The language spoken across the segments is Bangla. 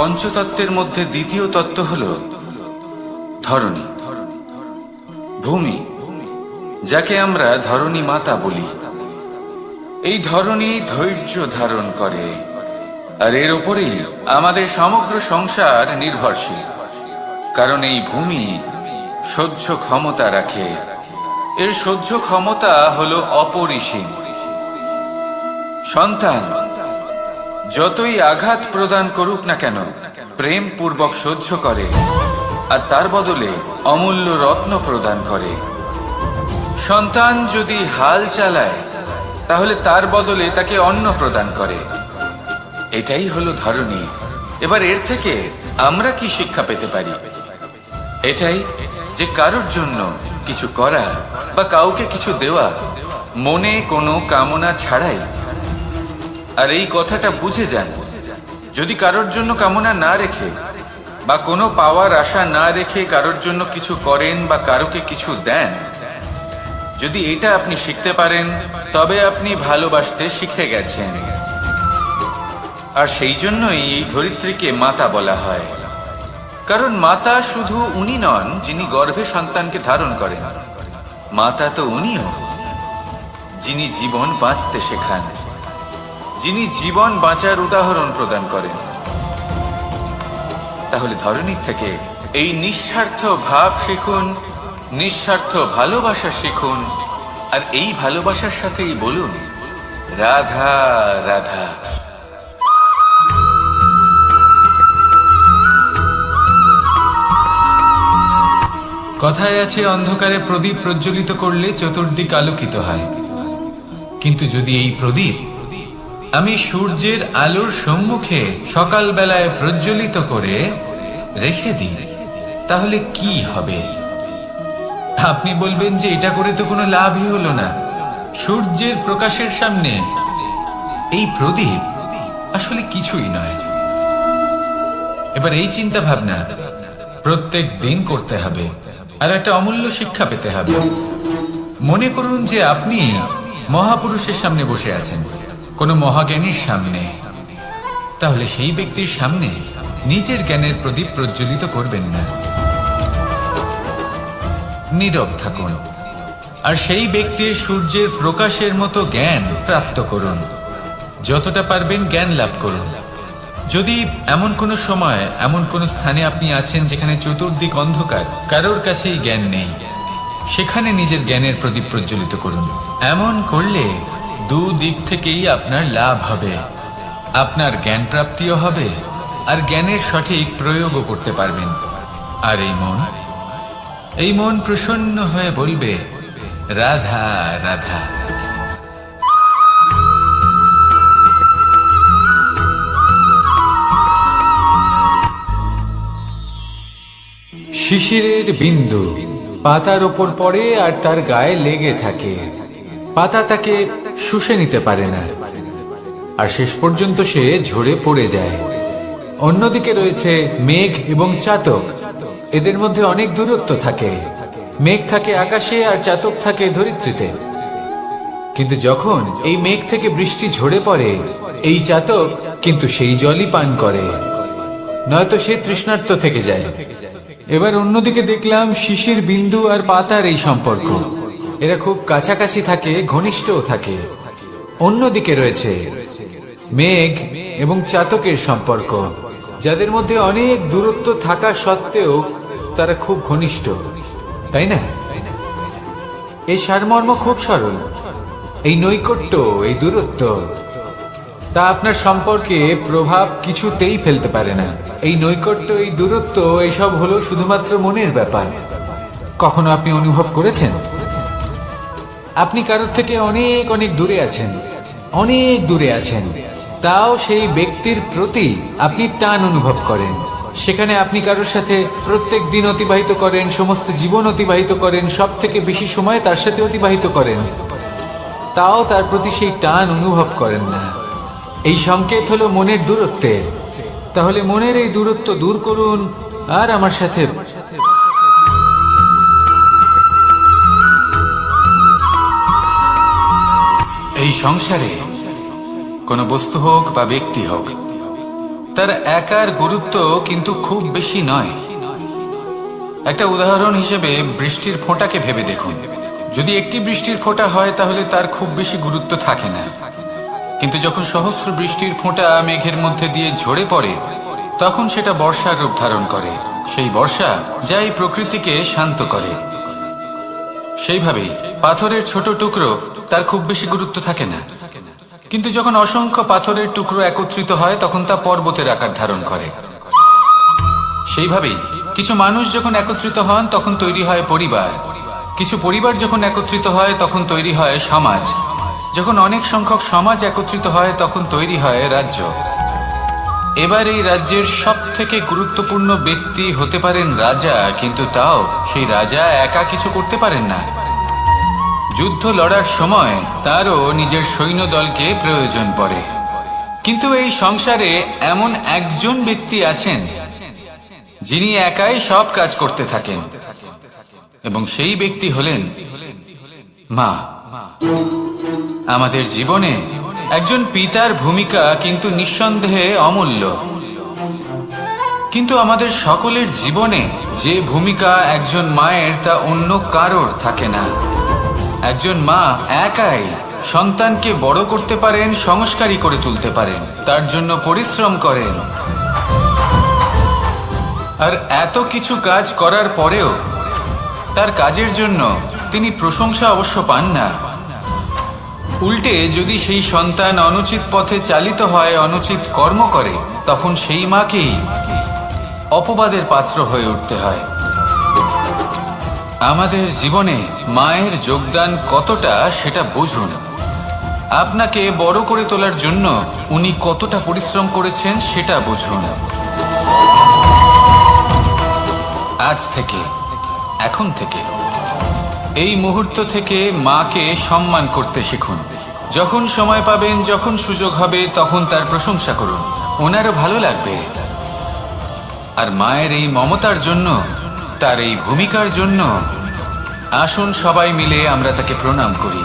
পঞ্চতত্ত্বের মধ্যে দ্বিতীয় তত্ত্ব হল ধরণী, ভূমি, যাকে আমরা ধরণী মাতা বলি। এই ধরণী ধৈর্য ধারণ করে, আর এর ওপরেই আমাদের সমগ্র সংসার নির্ভরশীল। কারণ এই ভূমি সহ্য ক্ষমতা রাখে, এর সহ্য ক্ষমতা হলো অপরিসীম। সন্তান যতই আঘাত প্রদান করুক না কেন, প্রেম পূর্বক সহ্য করে, আর তার বদলে অমূল্য রত্ন প্রদান করে। সন্তান যদি হাল চালায়, তাহলে তার বদলে তাকে অন্ন প্রদান করে। এটাই হলো ধরণী। এবার এর থেকে আমরা কি শিক্ষা পেতে পারি? এটাই যে কারোর জন্য কিছু করা বা কাউকে কিছু দেওয়া মনে কোনো কামনা ছাড়াই। আর এই কথাটা বুঝে যান, যদি কারোর জন্য কামনা না রেখে বা কোনো পাওয়ার আশা না রেখে কারোর জন্য কিছু করেন বা কারোকে কিছু দেন, যদি এটা আপনি শিখতে পারেন, তবে আপনি ভালোবাসতে শিখে গেছেন। আর সেই জন্যই এই ধরিত্রীকে মাতা বলা হয়। কারণ মাতা শুধু উনি নন যিনি গর্ভে সন্তানকে ধারণ করেন, মাতা তো উনিও যিনি জীবন বাঁচতে শেখান, যিনি জীবন বাঁচার উদাহরণ প্রদান করেন। তাহলে ধরণীর থেকে এই নিঃস্বার্থ ভাব শিখুন, নিঃস্বার্থ ভালোবাসা শিখুন, আর এই ভালোবাসার সাথেই বলুন রাধা রাধা। কথায় আছে, অন্ধকারে প্রদীপ প্রজ্বলিত করলে চতুর্দিক আলোকিত হয়। কিন্তু যদি এই প্রদীপ আমি সূর্যের আলোর সম্মুখে সকালবেলায় প্রজ্বলিত করে রেখে দিই, তাহলে কি হবে? আপনি বলবেন যে এটা করে তো কোনো লাভই হলো না। সূর্যের প্রকাশের সামনে এই প্রদীপ আসলে কিছুই নয়। এবার এই চিন্তা ভাবনা প্রত্যেক দিন করতে হবে, আর একটা অমূল্য শিক্ষা পেতে হবে। মনে করুন যে আপনি মহাপুরুষের সামনে বসে আছেন, কোনো মহাজ্ঞানীর সামনে। তাহলে সেই ব্যক্তির সামনে নিজের জ্ঞানের প্রদীপ প্রজ্বলিত করবেন না, নীরব থাকুন, আর সেই ব্যক্তির সূর্যের প্রকাশের মতো জ্ঞান প্রাপ্ত করুন। যতটা পারবেন জ্ঞান লাভ করুন। যদি এমন কোনো সময়, এমন কোনো স্থানে আপনি আছেন যেখানে চতুর্দিক অন্ধকার, কারোর কাছেই জ্ঞান নেই, সেখানে নিজের জ্ঞানের প্রদীপ প্রজ্বলিত করুন। এমন করলে দুদিক থেকেই আপনার লাভ হবে। আপনার জ্ঞান প্রাপ্তিও হবে, আর জ্ঞানের সঠিক প্রয়োগও করতে পারবেন। আর এই মন প্রসন্ন হয়ে বলবে রাধা রাধা। শিশিরের বিন্দু পাতার ওপর পড়ে আর তার গায়ে লেগে থাকে। পাতা তাকে শুষে নিতে পারে না, আর শেষ পর্যন্ত সে ঝরে পড়ে যায়। অন্যদিকে রয়েছে মেঘ এবং চাতক। এদের মধ্যে অনেক দূরত্ব থাকে। মেঘ থাকে আকাশে আর চাতক থাকে ধরিত্রীতে। কিন্তু যখন এই মেঘ থেকে বৃষ্টি ঝরে পড়ে, এই চাতক কিন্তু সেই জলই পান করে, নয়তো সে তৃষ্ণার্ত থেকে যায়। এবার অন্যদিকে দেখলাম শিশির বিন্দু আর পাতার এই সম্পর্ক। এরা খুব কাছাকাছি থাকে, ঘনিষ্ঠও থাকে। অন্যদিকে রয়েছে মেঘ এবং চাতকের সম্পর্ক, যাদের মধ্যে অনেক দূরত্ব থাকা সত্ত্বেও তারা খুব ঘনিষ্ঠ, তাই না? এই সারমর্ম খুব সরল। এই নৈকট্য, এই দূরত্ব, তা আপনার সম্পর্কে প্রভাব কিছুতেই ফেলতে পারে না। এই নৈকট্য, এই দূরত্ব, এইসব হলো শুধুমাত্র মনের ব্যাপার। কখনো আপনি অনুভব করেছেন আপনি কারোর থেকে অনেক অনেক দূরে আছেন, অনেক দূরে আছেন, তাও সেই ব্যক্তির প্রতি আপনি টান অনুভব করেন। সেখানে আপনি কারোর সাথে প্রত্যেক দিন অতিবাহিত করেন, সমস্ত জীবন অতিবাহিত করেন, সব থেকে বেশি সময় তার সাথে অতিবাহিত করেন, তাও তার প্রতি সেই টান অনুভব করেন না। এই সংকেত হলো মনের দূরত্বের। তাহলে মনের এই দূরত্ব দূর করুন আর আমার সাথে। এই সংসারে কোনো বস্তু হোক বা ব্যক্তি হোক, তার একার গুরুত্ব কিন্তু খুব বেশি নয়। একটা উদাহরণ হিসেবে বৃষ্টির ফোঁটাকে ভেবে দেখুন। যদি একটি বৃষ্টির ফোঁটা হয় তাহলে তার খুব বেশি গুরুত্ব থাকে না, কিন্তু যখন সহস্র বৃষ্টির ফোঁটা মেঘের মধ্যে দিয়ে ঝরে পড়ে তখন সেটা বর্ষার রূপ ধারণ করে। সেই বর্ষা যা এই প্রকৃতিকে শান্ত করে। সেইভাবেই পাথরের ছোট টুকরো তার খুব বেশি গুরুত্ব থাকে না, কিন্তু যখন অসংখ্য পাথরের টুকরো একত্রিত হয় তখন তা পর্বতের আকার ধারণ করে। সেইভাবেই কিছু মানুষ যখন একত্রিত হন তখন তৈরি হয় পরিবার, কিছু পরিবার যখন একত্রিত হয় তখন তৈরি হয় সমাজ, যখন অনেক সংখ্যক সমাজ একত্রিত হয় তখন তৈরি হয় রাজ্য। এবার এই রাজ্যের সব থেকে গুরুত্বপূর্ণ ব্যক্তি হতে পারেন রাজা, কিন্তু তাও সেই রাজা একা কিছু করতে পারেন না। যুদ্ধ লড়ার সময় তারও নিজের সৈন্যদলকে প্রয়োজন পড়ে। কিন্তু এই সংসারে এমন একজন ব্যক্তি আছেন যিনি একাই সব কাজ করতে থাকেন, এবং সেই ব্যক্তি হলেন মা। আমাদের জীবনে একজন পিতার ভূমিকা কিন্তু নিঃসন্দেহে অমূল্য, কিন্তু আমাদের সকলের জীবনে যে ভূমিকা একজন মায়ের তা অন্য কারোর থাকে না। একজন মা একাই সন্তানকে বড় করতে পারেন, সংস্কারী করে তুলতে পারেন, তার জন্য পরিশ্রম করেন। আর এত কিছু কাজ করার পরেও তার কাজের জন্য তিনি প্রশংসা অবশ্য পান না। উল্টে যদি সেই সন্তান অনুচিত পথে চালিত হয়, অনুচিত কর্ম করে, তখন সেই মাকেই অপবাদের পাত্র হয়ে উঠতে হয়। আমাদের জীবনে মায়ের যোগদান কতটা সেটা বুঝুন। আপনাকে বড় করে তোলার জন্য উনি কতটা পরিশ্রম করেছেন সেটা বুঝুন। আজ থেকে, এখন থেকে, এই মুহূর্ত থেকে মাকে সম্মান করতে শিখুন। যখন সময় পাবেন, যখন সুযোগ হবে, তখন তার প্রশংসা করুন, ওনারও ভালো লাগবে। আর মায়ের এই মমতার জন্য, তার এই ভূমিকার জন্য আসুন সবাই মিলে আমরা তাকে প্রণাম করি,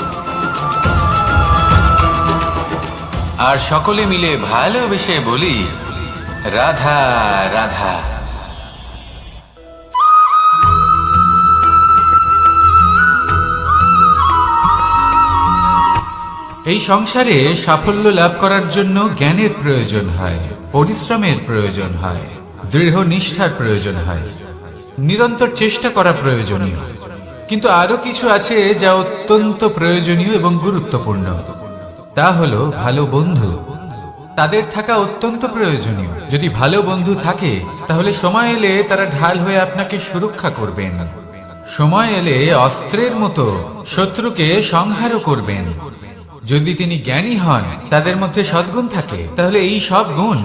আর সকলে মিলে ভালোবেসে বলি রাধা রাধা। এই সংসারে সাফল্য লাভ করার জন্য জ্ঞানের প্রয়োজন হয়, পরিশ্রমের প্রয়োজন হয়, দৃঢ় নিষ্ঠার প্রয়োজন হয়, নিরন্তর চেষ্টা করা প্রয়োজনীয়। কিন্তু আরো কিছু আছে যা অত্যন্ত প্রয়োজনীয় এবং গুরুত্বপূর্ণ। তা হলো ভালো বন্ধু। তাদের থাকা অত্যন্ত প্রয়োজনীয়। যদি ভালো বন্ধু থাকে তাহলে সময় এলে তারা ঢাল হয়ে আপনাকে সুরক্ষা করবেন। সময় এলে অস্ত্রের মতো শত্রুকে সংহারও করবেন। যদি তিনি জ্ঞানী হন, তাদের মধ্যে সদ্গুণ থাকে, তাহলে এই সব গুণ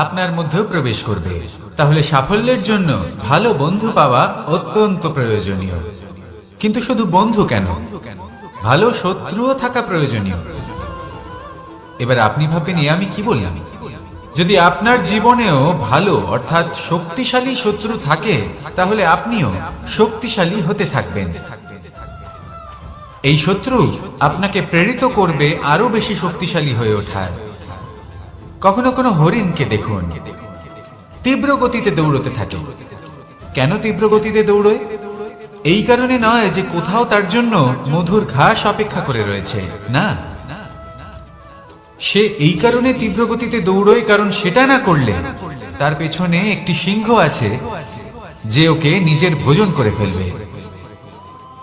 আপনার মধ্যেও প্রবেশ করবে। তাহলে সাফল্যের জন্য ভালো বন্ধু পাওয়া অত্যন্ত প্রয়োজনীয়। কিন্তু শুধু বন্ধু কেন, ভালো শত্রুও থাকা প্রয়োজনীয়। এবার আপনি ভাববেন, আমি কি বললাম? যদি আপনার জীবনেও ভালো অর্থাৎ শক্তিশালী শত্রু থাকে, তাহলে আপনিও শক্তিশালী হতে থাকবেন। এই শত্রু আপনাকে প্রেরিত করবে আরো বেশি শক্তিশালী হয়ে ওঠার। কখনো কোনো হরিণকে দেখুন, তীব্র গতিতে দৌড়তে থাকে। কেন তীব্র গতিতে দৌড়য়? এই কারণে নয় যে কোথাও তার জন্য মধুর ঘাস অপেক্ষা করে রয়েছে, না। সে এই কারণে তীব্র গতিতে দৌড়য় কারণ সেটা না করলে তার পেছনে একটি সিংহ আছে যে ওকে নিজের ভোজন করে ফেলবে।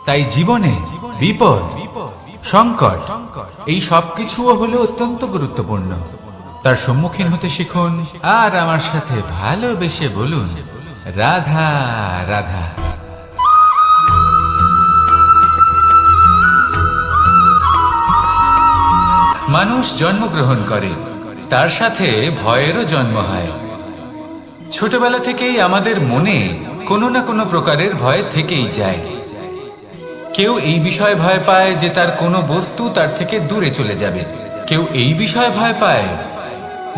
তাই জীবনে বিপদ, সংকট, এই সবকিছুও হলো অত্যন্ত গুরুত্বপূর্ণ। তার সম্মুখীন হতে শিখুন, আর আমার সাথে ভালোবেসে বলুন রাধা রাধা। মানুষ জন্মগ্রহণ করে, তার সাথে ভয়েরও জন্ম হয়। ছোটবেলা থেকেই আমাদের মনে কোনো না কোনো প্রকারের ভয় থেকেই যায়। কেউ এই বিষয়ে ভয় পায় যে তার কোনো বস্তু তার থেকে দূরে চলে যাবে। কেউ এই বিষয়ে ভয় পায়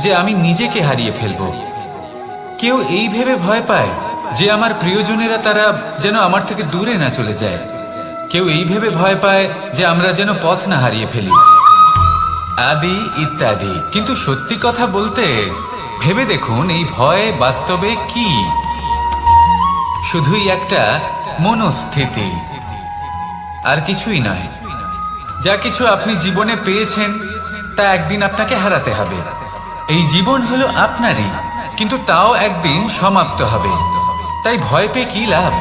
যে আমি নিজেকে হারিয়ে ফেলব। কেউ এই ভেবে ভয় পায় যে আমার প্রিয়জনেরা তারা যেন আমার থেকে দূরে না চলে যায়। কেউ এই ভেবে ভয় পায় যে আমরা যেন পথ না হারিয়ে ফেলি, আদি ইত্যাদি। কিন্তু সত্যি কথা বলতে ভেবে দেখুন এই ভয় বাস্তবে কি? শুধুই একটা মনস্থিতি, আর কিছুই নয়। যা কিছু আপনি জীবনে পেয়েছেন তা একদিন আপনাকে হারাতে হবে। এই জীবন হলো আপনারই, কিন্তু তাও একদিন সমাপ্ত হবে। তাই ভয় পেয়ে কি লাভ?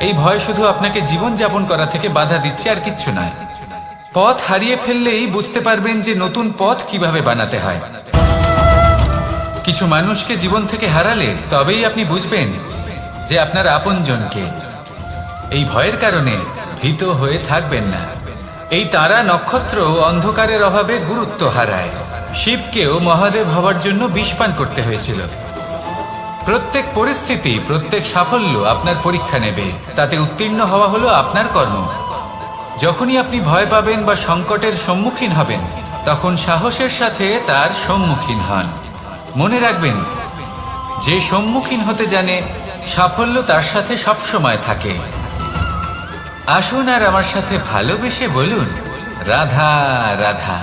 এই ভয় শুধু আপনাকে জীবন যাপন করা থেকে বাধা দিচ্ছে, আর কিচ্ছু নয়। পথ হারিয়ে ফেললেই বুঝতে পারবেন যে নতুন পথ কিভাবে বানাতে হয়। কিছু মানুষকে জীবন থেকে হারালে তবেই আপনি বুঝবেন যে আপনার আপনজনকে। এই ভয়ের কারণে ভীত হয়ে থাকবেন না। এই তারা নক্ষত্র অন্ধকারের অভাবে গুরুত্ব হারায়। শিবকেও মহাদেব হবার জন্য বিষ পান করতে হয়েছিল। প্রত্যেক পরিস্থিতি, প্রত্যেক সাফল্য আপনার পরীক্ষা নেবে। তাতে উত্তীর্ণ হওয়া হলো আপনার কর্ম। যখনই আপনি ভয় পাবেন বা সংকটের সম্মুখীন হবেন, তখন সাহসের সাথে তার সম্মুখীন হন। মনে রাখবেন, যে সম্মুখীন হতে জানে সাফল্য তার সাথে সবসময় থাকে। আসুন আর আমার সাথে ভালোবেসে বলুন, রাধা রাধা।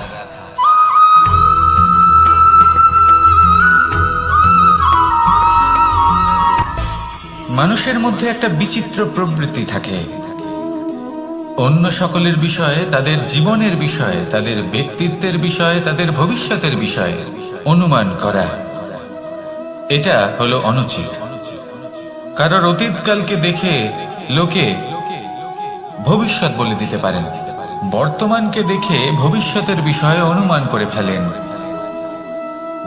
মানুষের মধ্যে একটা বিচিত্র প্রবৃত্তি থাকে। অন্য সকলের বিষয়ে, তাদের জীবনের বিষয়ে, তাদের ব্যক্তিত্বের বিষয়ে, তাদের ভবিষ্যতের বিষয়ে অনুমান করা। এটা হলো অনুচিত। কারোর অতীতকালকে দেখে লোকে ভবিষ্যৎ বলে দিতে পারেন, বর্তমানকে দেখে ভবিষ্যতের বিষয়ে অনুমান করে ফেলেন।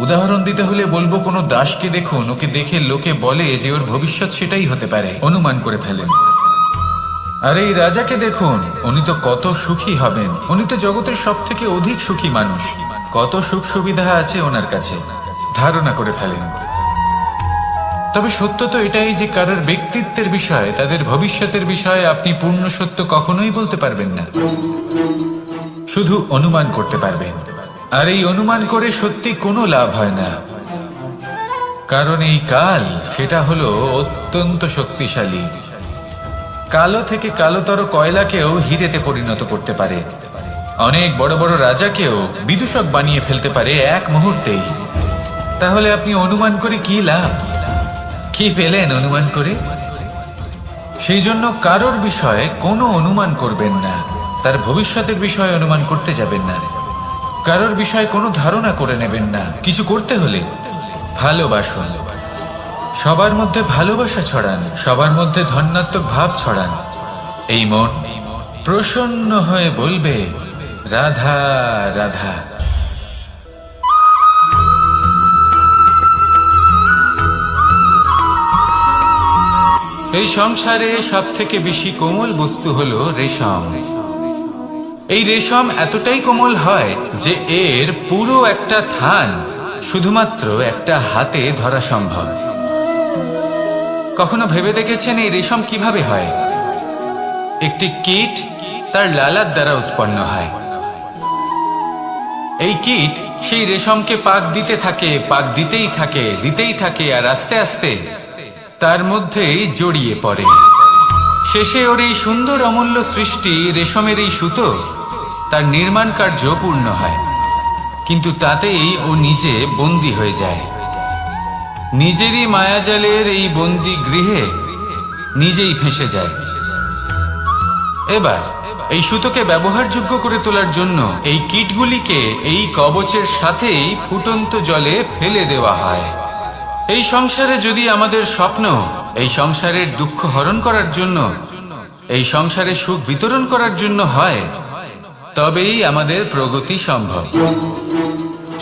উদাহরণ দিতে হলে বলবো, কোনো দাসকে দেখুন, ওকে দেখে লোকে বলে যে ওর ভবিষ্যৎ সেটাই হতে পারে, অনুমান করে ফেলেন। আর এই রাজাকে দেখুন, উনি তো কত সুখী হবেন, উনি তো জগতের সব থেকে অধিক সুখী মানুষ, কত সুখ সুবিধা আছে ওনার কাছে, ধারণা করে ফেলেন। তবে সত্য তো এটাই যে কারোর ব্যক্তিত্বের বিষয়ে, তাদের ভবিষ্যতের বিষয়ে আপনি পূর্ণ সত্য কখনোই বলতে পারবেন না, শুধু অনুমান করতে পারবেন। আর এই অনুমান করে সত্যি কোনো লাভ হয় না, কারণ এই কাল সেটা হলো অত্যন্ত শক্তিশালী। কালো থেকে কালোতর কয়লাকেও হিরেতে পরিণত করতে পারে। অনেক বড় বড় রাজাকেও বিদূষক বানিয়ে ফেলতে পারে এক মুহূর্তেই। তাহলে আপনি অনুমান করে কি লাভ? কি পেলেন অনুমান করে? সেই জন্য কারোর বিষয়ে কোনো অনুমান করবেন না, তার ভবিষ্যতের বিষয়ে অনুমান করতে যাবেন না, কারোর বিষয়ে কোনো ধারণা করে নেবেন না। কিছু করতে হলে ভালোবাসুন, সবার মধ্যে ভালোবাসা ছড়ান, সবার মধ্যে ধন্যাত্মক ভাব ছড়ান। এই মন প্রসন্ন হয়ে বলবে, রাধা রাধা। এই সংসারে সব থেকে বেশি কোমল বস্তু হলো রেশম। এই রেশম এতটাই কোমল হয় যে এর পুরো একটা থান শুধুমাত্র একটা হাতে ধরা সম্ভব। কখনো ভেবে দেখেছেন এই রেশম কিভাবে হয়? একটি কীট তার লালার দ্বারা উৎপন্ন হয়। এই কীট সেই রেশমকে পাক দিতে থাকে, পাক দিতেই থাকে, আর আস্তে আস্তে তার মধ্যেই জড়িয়ে পড়ে। শেষে ওর এই সুন্দর অমূল্য সৃষ্টি রেশমের এই সুতো, তার নির্মাণ কার্য পূর্ণ হয়, কিন্তু তাতেই ও নিজে বন্দী হয়ে যায়। নিজেরই মায়াজালের এই বন্দী গৃহে নিজেই ফেঁসে যায়। এবার এই সুতোকে ব্যবহারযোগ্য করে তোলার জন্য এই কীটগুলিকে এই কবচের সাথেই ফুটন্ত জলে ফেলে দেওয়া হয়। এই সংসারে যদি আমাদের স্বপ্ন এই সংসারের দুঃখ হরণ করার জন্য, এই সংসারে সুখ বিতরণ করার জন্য হয়, তবেই আমাদের প্রগতি সম্ভব।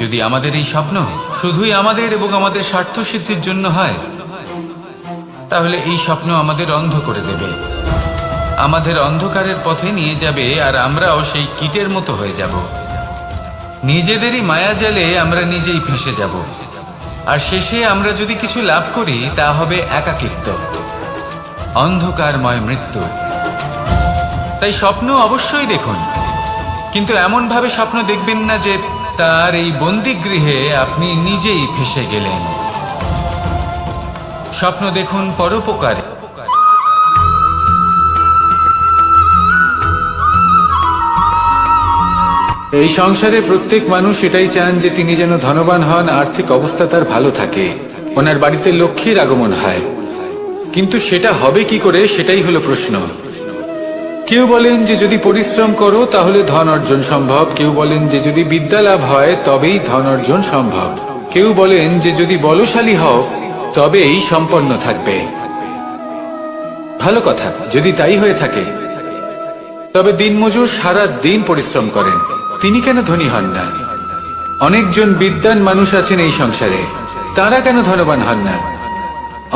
যদি আমাদের এই স্বপ্ন শুধুই আমাদের এবং আমাদের স্বার্থ সিদ্ধির জন্য হয়, তাহলে এই স্বপ্ন আমাদের অন্ধ করে দেবে, আমাদের অন্ধকারের পথে নিয়ে যাবে, আর আমরাও সেই কীটের মতো হয়ে যাব। নিজেদেরই মায়াজালে আমরা নিজেই ফেঁসে যাব, আর শেষে আমরা যদি কিছু লাভ করি তা হবে একাকিত্ব, অন্ধকারময় মৃত্যু। তাই স্বপ্ন অবশ্যই দেখুন, কিন্তু এমন ভাবে স্বপ্ন দেখবেন না যে তার এই বন্দিগৃহে আপনি নিজেই ফেঁসে গেলেন। স্বপ্ন দেখুন পরোপকারে। এই সংসারে প্রত্যেক মানুষ এটাই চান যে তিনি যেন ধনবান হন, আর্থিক অবস্থা তার ভালো থাকে, ওনার বাড়িতে লক্ষ্মীর আগমন হয়। কিন্তু সেটা হবে কি করে, সেটাই হলো প্রশ্ন। কেউ বলেন যে যদি পরিশ্রম করো তাহলে ধন অর্জন সম্ভব, কেউ বলেন যে যদি বিদ্যা লাভ হয় তবেই ধন অর্জন সম্ভব, কেউ বলেন যে যদি বলশালী হও তবেই সম্পন্ন থাকবে। ভালো কথা, যদি তাই হয়ে থাকে, তবে দিনমজুর সারা দিন পরিশ্রম করেন, তিনি কেন ধনী হন না? অনেকজন বিদ্বান মানুষ আছেন এই সংসারে, তারা কেন ধনবান হন না?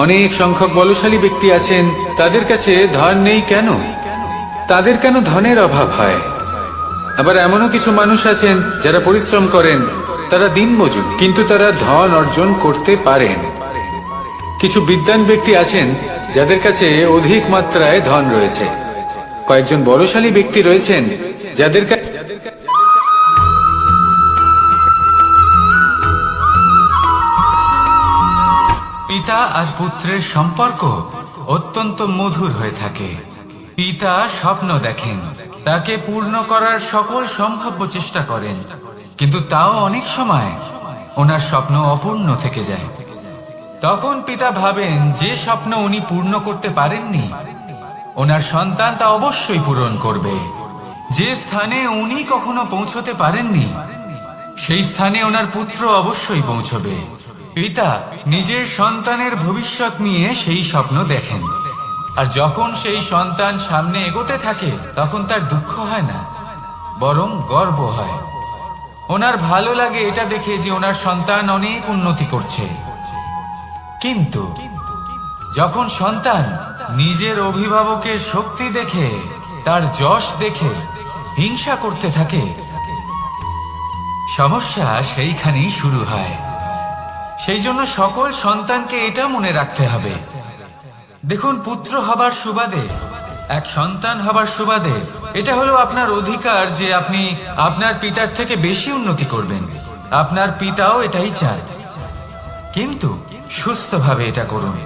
অনেক সংখ্যক বলশালী ব্যক্তি আছেন, তাদের কাছে ধন নেই কেন? তাদের কেন ধনের অভাব হয়? আবার এমনও কিছু মানুষ আছেন যারা পরিশ্রম করেন, তারা দিনমজুর, কিন্তু তারা ধন অর্জন করতে পারেন। কিছু বিদ্বান ব্যক্তি আছেন যাদের কাছে অধিক মাত্রায় ধন রয়েছে, কয়েকজন বলশালী ব্যক্তি রয়েছেন যাদের কাছে পিতা আর পুত্রের সম্পর্ক অত্যন্ত মধুর হয়ে থাকে। পিতা স্বপ্ন দেখেন, তাকে পূর্ণ করার সকল সম্ভাব্য চেষ্টা করেন, কিন্তু তাও অনেক সময় ওনার স্বপ্ন অপূর্ণ থেকে যায়। তখন পিতা ভাবেন যে স্বপ্ন উনি পূর্ণ করতে পারেননি, ওনার সন্তান তা অবশ্যই পূরণ করবে। যে স্থানে উনি কখনো পৌঁছতে পারেননি, সেই স্থানে ওনার পুত্র অবশ্যই পৌঁছবে। পিতা নিজের সন্তানের ভবিষ্যৎ নিয়ে সেই স্বপ্ন দেখেন, আর যখন সেই সন্তান সামনে এগোতে থাকে তখন তার দুঃখ হয় না, বরং গর্ব হয়। ওনার ভালো লাগে এটা দেখে যে ওনার সন্তান অনেক উন্নতি করছে। কিন্তু যখন সন্তান নিজের অভিভাবকের শক্তি দেখে, তার যশ দেখে হিংসা করতে থাকে, সমস্যা সেইখানেই শুরু হয়। সেই জন্য সকল সন্তানকে এটা মনে রাখতে হবে, দেখুন, পুত্র হবার সুবাদে, এক সন্তান হবার সুবাদে এটা হলো আপনার অধিকার যে আপনি আপনার পিতার থেকে বেশি উন্নতি করবেন। আপনার পিতাও এটাই চান, কিন্তু সুস্থভাবে এটা করুন।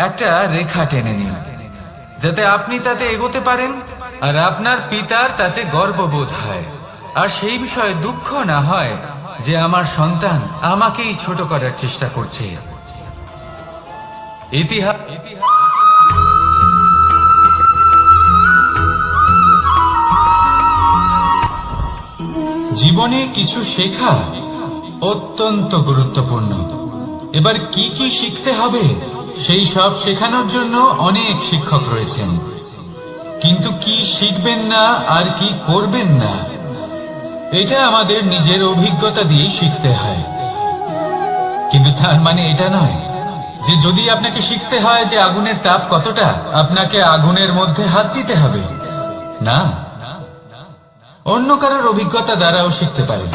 একটা রেখা টেনে নিন যাতে আপনি তাতে এগোতে পারেন আর আপনার পিতার তাতে গর্ববোধ হয়, আর সেই বিষয়ে দুঃখ না হয় যে আমার সন্তান আমাকেই ছোট করার চেষ্টা করছে। জীবনে কিছু শেখা অত্যন্ত গুরুত্বপূর্ণ। এবার কি কি শিখতে হবে সেই সব শেখানোর জন্য অনেক শিক্ষক রয়েছেন, কিন্তু কি শিখবেন না আর কি করবেন না, এটা আমাদের নিজের অভিজ্ঞতা দিয়ে শিখতে হয়। কিন্তু তার মানে এটা নয় যে যদি আপনাকে শিখতে হয় যে আগুনের তাপ কতটা, আপনাকে আগুনের মধ্যে হাত দিতে হবে না। অন্য কারোর অভিজ্ঞতা দ্বারাও শিখতে পারেন।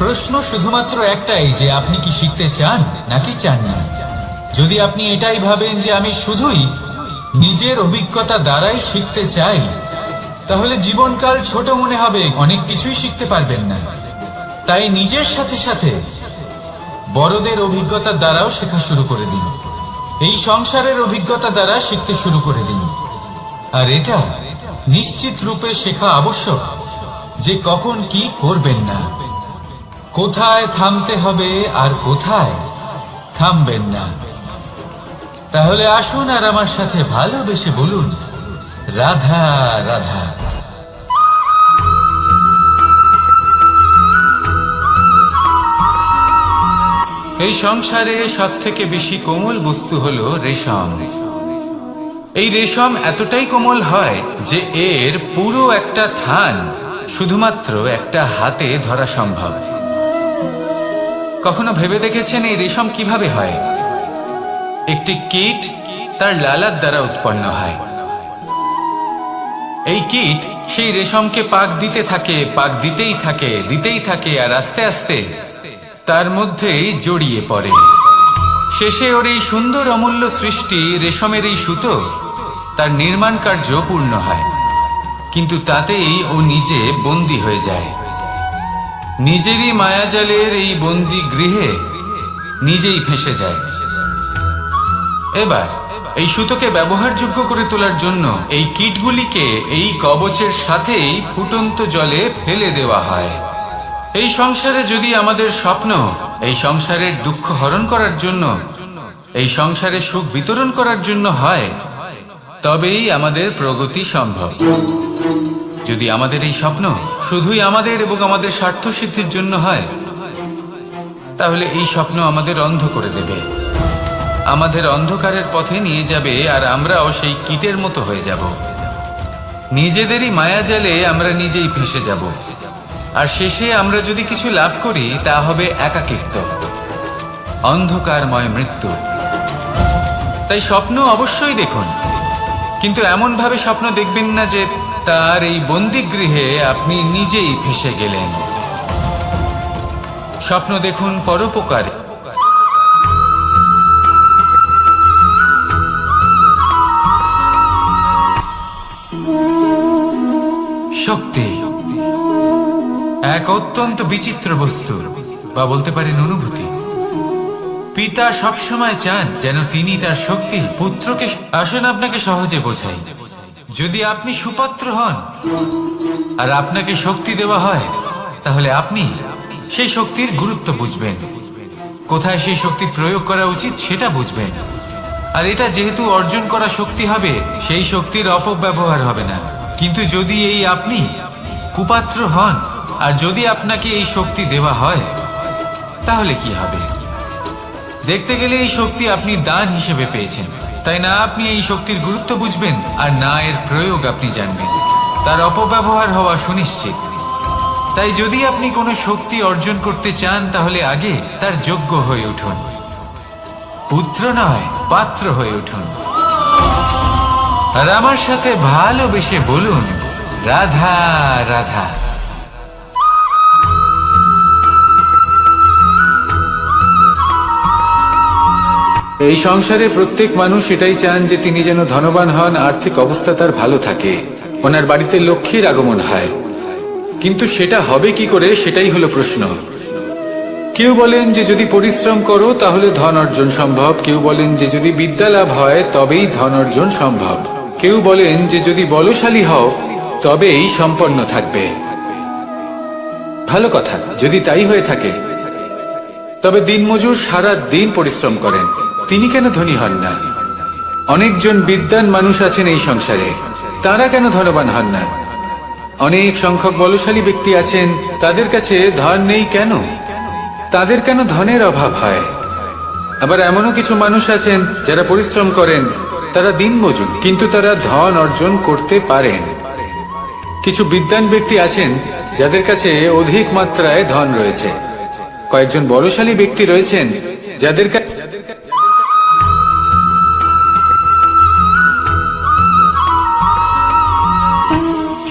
প্রশ্ন শুধুমাত্র একটাই যে আপনি কি শিখতে চান নাকি চান না। যদি আপনি এটাই ভাবেন যে আমি শুধুই নিজের অভিজ্ঞতা দ্বারাই শিখতে চাই, তাহলে জীবনকাল ছোট মনে হবে, অনেক কিছুই শিখতে পারবেন না। তাই নিজের সাথে সাথে বড়দের অভিজ্ঞতার দ্বারাও শেখা শুরু করে দিন। এই সংসারের অভিজ্ঞতা দ্বারা শিখতে শুরু করে দিন। আর এটা নিশ্চিত রূপে শেখা আবশ্যক যে কখন কি করবেন না, কোথায় থামতে হবে আর কোথায় থামবেন না। তাহলে আসুন আর আমার সাথে ভালোবেসে বলুন, রাধা রাধা। এই সংসারে সব থেকে বেশি কোমল বস্তু হলো রেশম। এই রেশম এতটাই কোমল হয় যে এর পুরো একটা থান শুধুমাত্র একটা হাতে ধরা সম্ভব। কখনো ভেবে দেখেছেন এই রেশম কিভাবে হয়? একটি কীট তার লালার দ্বারা উৎপন্ন হয়। এই কীট সেই রেশমকে পাক দিতে থাকে, পাক দিতেই থাকে, আর আস্তে আস্তে তার মধ্যেই জড়িয়ে পড়ে। শেষে ওর এই সুন্দর অমূল্য সৃষ্টি রেশমের এই সুতো, তার নির্মাণ কার্য পূর্ণ হয়, কিন্তু তাতেই ও নিজে বন্দী হয়ে যায়। নিজেরই মায়াজালের এই বন্দী গৃহে নিজেই ফেঁসে যায়। এবার এই সুতোকে ব্যবহারযোগ্য করে তোলার জন্য এই কীটগুলিকে এই কবচের সাথেই ফুটন্ত জলে ফেলে দেওয়া হয়। এই সংসারে যদি আমাদের স্বপ্ন এই সংসারের দুঃখ হরণ করার জন্য, এই সংসারে সুখ বিতরণ করার জন্য হয়, তবেই আমাদের প্রগতি সম্ভব। যদি আমাদের এই স্বপ্ন শুধুই আমাদের এবং আমাদের স্বার্থ সিদ্ধির জন্য হয়, তাহলে এই স্বপ্ন আমাদের অন্ধ করে দেবে, আমাদের অন্ধকারের পথে নিয়ে যাবে, আর আমরাও সেই কীটের মতো হয়ে যাব। নিজেদেরই মায়াজালে আমরা নিজেই ফেঁসে যাব, আর শেষে আমরা যদি কিছু লাভ করি তা হবে একাকিত্ব, অন্ধকারময় মৃত্যু। তাই স্বপ্ন অবশ্যই দেখুন, কিন্তু এমন ভাবে স্বপ্ন দেখবেন না যে তার এই বন্দিগৃহে আপনি নিজেই ফেঁসে গেলেন। স্বপ্ন দেখুন পরোপকার। শক্তি এক অত্যন্ত বিচিত্র বস্তু, বা বলতে পারেন অনুভূতি। পিতা সবসময় চান যেন তিনি তার শক্তি পুত্রকে। আসুন আপনাকে সহজে বোঝাই। যদি আপনি সুপাত্র হন আর আপনাকে শক্তি দেওয়া হয়, তাহলে আপনি সেই শক্তির গুরুত্ব বুঝবেন, কোথায় সেই শক্তি প্রয়োগ করা উচিত সেটা বুঝবেন। আর এটা যেহেতু অর্জন করা শক্তি হবে, সেই শক্তির অপব্যবহার হবে না। কিন্তু যদি এই আপনি কুপাত্র হন আর যদি আপনাকে এই শক্তি দেওয়া হয়, তাহলে কি হবে? দেখতে গেলে এই শক্তি আপনি দান হিসেবে পেয়েছেন, তাই না আপনি এই শক্তির গুরুত্ব বুঝবেন, আর না এর প্রয়োগ আপনি জানবেন। তার অপব্যবহার হওয়া সুনিশ্চিত। তাই যদি আপনি কোনো শক্তি অর্জন করতে চান, তাহলে আগে তার যোগ্য হয়ে উঠুন, পুত্র নয় পাত্র হয়ে উঠুন। আর আমার সাথে ভালোবেসে বলুন, রাধা রাধা। এই সংসারে প্রত্যেক মানুষ এটাই চান যে তিনি যেন ধনবান হন, আর্থিক অবস্থা তার ভালো থাকে, ওনার বাড়িতে লক্ষ্মীর আগমন হয়। কিন্তু সেটা হবে কি করে, সেটাই হলো প্রশ্ন। কেউ বলেন যে যদি পরিশ্রম করো তাহলে ধন অর্জন সম্ভব, কেউ বলেন যে যদি বিদ্যা লাভ হয় তবেই ধন অর্জন সম্ভব, কেউ বলেন যে যদি বলশালী হও তবেই সম্পন্ন থাকবে। ভালো কথা, যদি তাই হয়ে থাকে, তবে দিনমজুর সারা দিন পরিশ্রম করেন, তিনি কেন ধনী হন না? অনেকজন বিদ্বান মানুষ আছেন এই সংসারে, তারা কেন ধনবান হন না? অনেক সংখ্যক বলশালী ব্যক্তি আছেন, তাদের কাছে ধন নেই কেন? তাদের কেন ধনের অভাব হয়? আবার এমনও কিছু মানুষ আছেন যারা পরিশ্রম করেন, তারা দিনমজুর, কিন্তু তারা ধন অর্জন করতে পারেন। কিছু বিদ্বান ব্যক্তি আছেন যাদের কাছে অধিক মাত্রায় ধন রয়েছে। কয়েকজন বলশালী ব্যক্তি রয়েছেন যাদের কাছে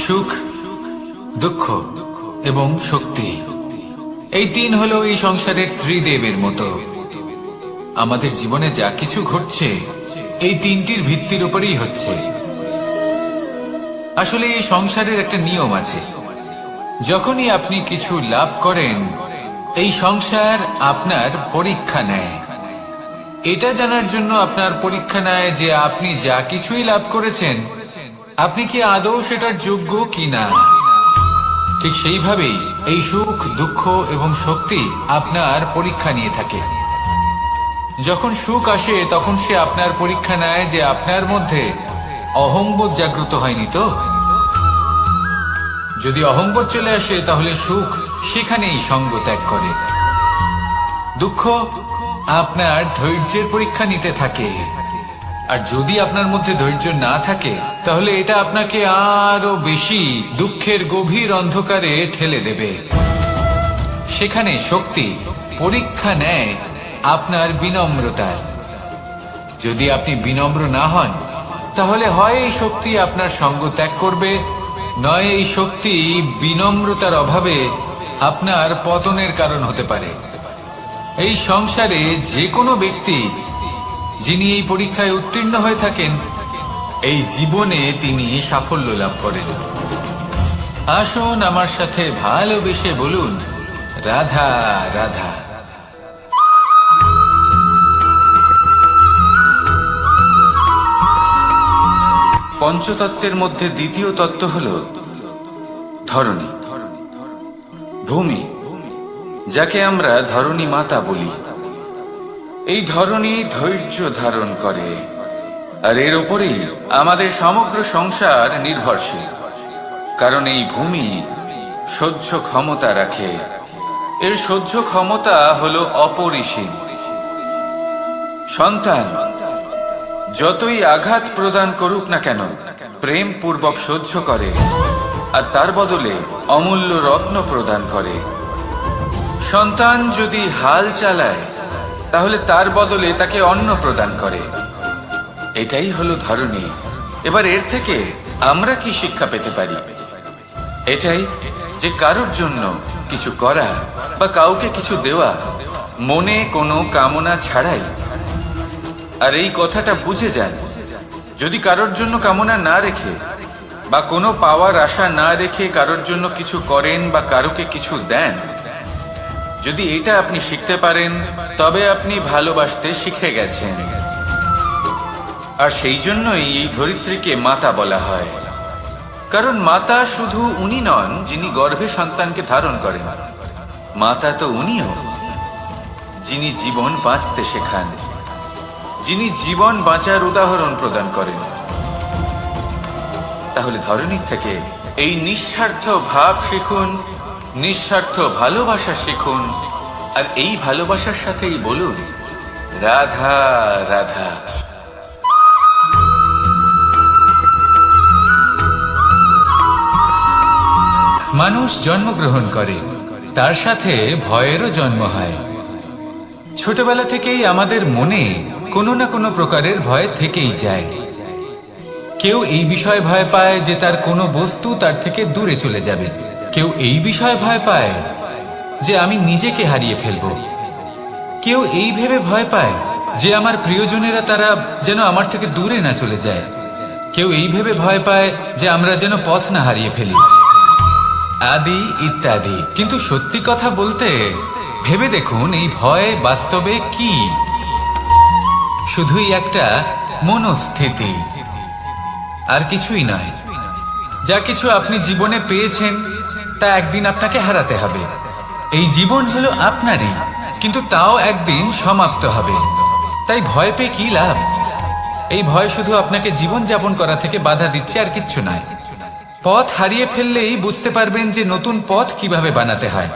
সুখ, দুঃখ এবং শক্তি, এই তিন হলো এই সংসারের ত্রিদেবের মতো। আমাদের জীবনে যা কিছু ঘটছে এই তিনটির ভিত্তির উপরেই হচ্ছে। আসলে এই সংসারের একটা নিয়ম আছে, যখনই আপনি কিছু লাভ করেন, এই সংসার আপনার পরীক্ষা নেয়। এটা জানার জন্য আপনার পরীক্ষা নেয় যে আপনি যা কিছুই লাভ করেছেন, আপনি কি আদৌ সেটার যোগ্য কিনা। ঠিক সেইভাবেই এই সুখ, দুঃখ এবং শক্তি আপনার পরীক্ষা নিয়ে থাকে। যখন সুখ আসে তখন সে আপনার পরীক্ষা নেয় যে আপনার মধ্যে অহংবোধ জাগ্রত হয়নি তো। যদি অহংবোধ চলে আসে তাহলে সুখ সেখানেই সঙ্গ ত্যাগ করে। দুঃখ আপনার ধৈর্যের পরীক্ষা নিতে থাকে, আর যদি আপনার মধ্যে ধৈর্য না থাকে তাহলে এটা আপনাকে আরো বেশি দুঃখের গভীর অন্ধকারে ঠেলে দেবে। সেখানে শক্তি পরীক্ষা নেয় আপনার বিনম্রতার। যদি আপনি বিনম্র না হন, তাহলে হয় এই শক্তি আপনার সঙ্গ ত্যাগ করবে, নয় এই শক্তি বিনম্রতার অভাবে আপনার পতনের কারণ হতে পারে। এই সংসারে যে কোনো ব্যক্তি যিনি এই পরীক্ষায় উত্তীর্ণ হয়ে থাকেন, এই জীবনে তিনি সাফল্য লাভ করেন। আসুন আমার সাথে ভালোবেসে বলুন, রাধা রাধা। পঞ্চতত্ত্বের মধ্যে দ্বিতীয় তত্ত্ব হল ধরণী, ভূমি, যাকে আমরা ধরণী মাতা বলি। এই ধরণী ধৈর্য ধারণ করে, আর এর উপরেই আমাদের সমগ্র সংসার নির্ভরশীল। কারণ এই ভূমি সহ্য ক্ষমতা রাখে, এর সহ্য ক্ষমতা হলো অপরিসীম। সন্তান যতই আঘাত প্রদান করুক না কেন, প্রেম পূর্বক সহ্য করে, আর তার বদলে অমূল্য রত্ন প্রদান করে। সন্তান যদি হাল চালায়, তাহলে তার বদলে তাকে অন্ন প্রদান করে। এটাই হলো ধরণী। এবার এর থেকে আমরা কি শিক্ষা পেতে পারি? এটাই যে কারোর জন্য কিছু করা বা কাউকে কিছু দেওয়া মনে কোনো কামনা ছাড়াই। আর এই কথাটা বুঝে যান, যদি কারোর জন্য কামনা না রেখে বা কোনো পাওয়ার আশা না রেখে কারোর জন্য কিছু করেন বা কারোকে কিছু দেন, যদি এটা আপনি শিখতে পারেন, তবে আপনি ভালোবাসতে শিখে গেছেন। আর সেই জন্যই এই ধরিত্রীকে মাতা বলা হয়। কারণ মাতা শুধু উনি নন যিনি গর্ভে সন্তানকে ধারণ করেন, মাতা তো উনিও যিনি জীবন বাঁচতে শেখান, যিনি জীবন বাঁচার উদাহরণ প্রদান করেন। তাহলে ধরণীর থেকে এই নিঃস্বার্থ ভাব শিখুন, নিঃস্বার্থ ভালোবাসা শিখুন, আর এই ভালোবাসার সাথেই বলুন রাধা রাধা। মানুষ জন্মগ্রহণ করে, তার সাথে ভয়েরও জন্ম হয়। ছোটবেলা থেকেই আমাদের মনে কোনো না কোনো প্রকারের ভয় থেকেই যায়। কেউ এই বিষয়ে ভয় পায় যে তার কোনো বস্তু তার থেকে দূরে চলে যাবে, কেউ এই বিষয়ে ভয় পায় যে আমি নিজেকে হারিয়ে ফেলব, কেউ এই ভেবে ভয় পায় যে আমার প্রিয়জনেরা তারা যেন আমার থেকে দূরে না চলে যায়, কেউ এই ভেবে ভয় পায় যে আমরা যেন পথ না হারিয়ে ফেলি, আদি ইত্যাদি। কিন্তু সত্যি কথা বলতে, ভেবে দেখুন এই ভয় বাস্তবে কি? শুধুই একটা মনস্থিতি, আর কিছুই নয়। যা কিছু আপনি জীবনে পেয়েছেন তা একদিন আপনাকে হারাতে হবে। এই জীবন হলো আপনারই, কিন্তু তাও একদিন সমাপ্ত হবে। তাই ভয় পেয়ে কি লাভ? এই ভয় শুধু আপনাকে জীবন যাপন করা থেকে বাধা দিচ্ছে, আর কিচ্ছু নয়। পথ হারিয়ে ফেললেই বুঝতে পারবেন যে নতুন পথ কিভাবে বানাতে হয়।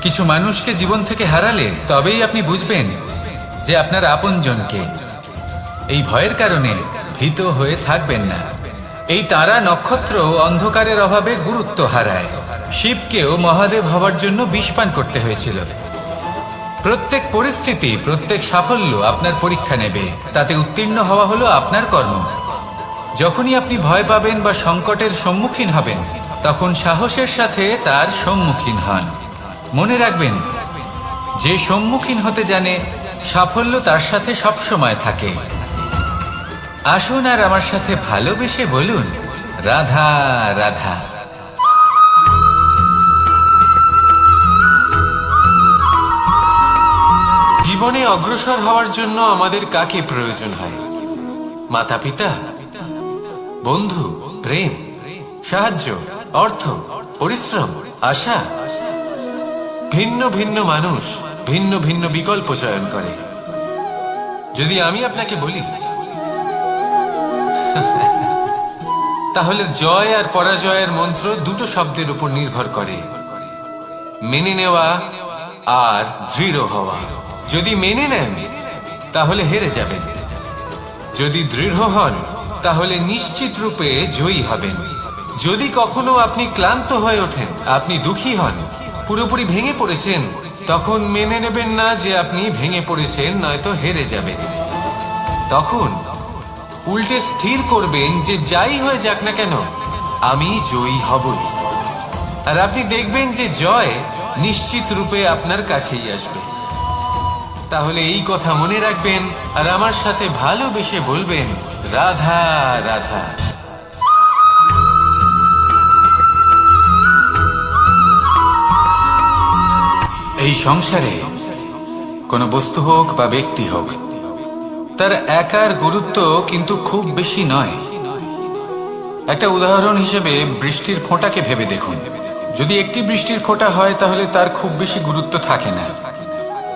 কিছু মানুষকে জীবন থেকে হারালে তবেই আপনি বুঝবেন যে আপনার আপনজনকে। এই ভয়ের কারণে ভীত হয়ে থাকবেন না। এই তারা নক্ষত্র অন্ধকারের অভাবে গুরুত্ব হারায়। শিবকেও মহাদেব হবার জন্য বিষ পান করতে হয়েছিল। প্রত্যেক পরিস্থিতি, প্রত্যেক সাফল্য আপনার পরীক্ষা নেবে, তাতে উত্তীর্ণ হওয়া হলো আপনার কর্ম। যখনই আপনি ভয় পাবেন বা সংকটের সম্মুখীন হবেন, তখন সাহসের সাথে তার সম্মুখীন হন। মনে রাখবেন, যে সম্মুখীন হতে জানে, সাফল্য তার সাথে সবসময় থাকে। আসুন আর আমার সাথে ভালোবেসে বলুন রাধা রাধা। জীবনে অগ্রসর হওয়ার জন্য আমাদের কাকে প্রয়োজন হয়? মাতা পিতা, বন্ধু, প্রেম, সাহায্য, অর্থ, পরিশ্রম, আশা। ভিন্ন ভিন্ন মানুষ ভিন্ন ভিন্ন বিকল্প চয়ন করে। যদি আমি আপনাকে বলি, তাহলে জয় আর পরাজয়ের মন্ত্র দুটো শব্দের উপর নির্ভর করে, মেনে নেওয়া আর দৃঢ় হওয়া। যদি মেনে নেন তাহলে হেরে যাবেন, যদি দৃঢ় হন তাহলে নিশ্চিত রূপে জয়ী হবেন। যদি কখনো আপনি ক্লান্ত হয়ে ওঠেন, আপনি দুঃখী হন, পুরোপুরি ভেঙে পড়েছেন, তখন মেনে নেবেন না যে আপনি ভেঙে পড়েছেন, নয়তো হেরে যাবেন। তখন উল্টে স্থির করবেন যে যাই হয়ে যাক না কেন, আমি জয়ী হবই। আর আপনি দেখবেন যে জয় নিশ্চিত রূপে আপনার কাছেই আসবে। তাহলে এই কথা মনে রাখবেন আর আমার সাথে ভালোবেসে বলবেন রাধা রাধা। এই সংসারে কোনো বস্তু হোক বা ব্যক্তি হোক, তার একার গুরুত্ব কিন্তু খুব বেশি নয়। একটা উদাহরণ হিসেবে বৃষ্টির ফোঁটাকে ভেবে দেখুন। যদি একটি বৃষ্টির ফোঁটা হয় তাহলে তার খুব বেশি গুরুত্ব থাকে না,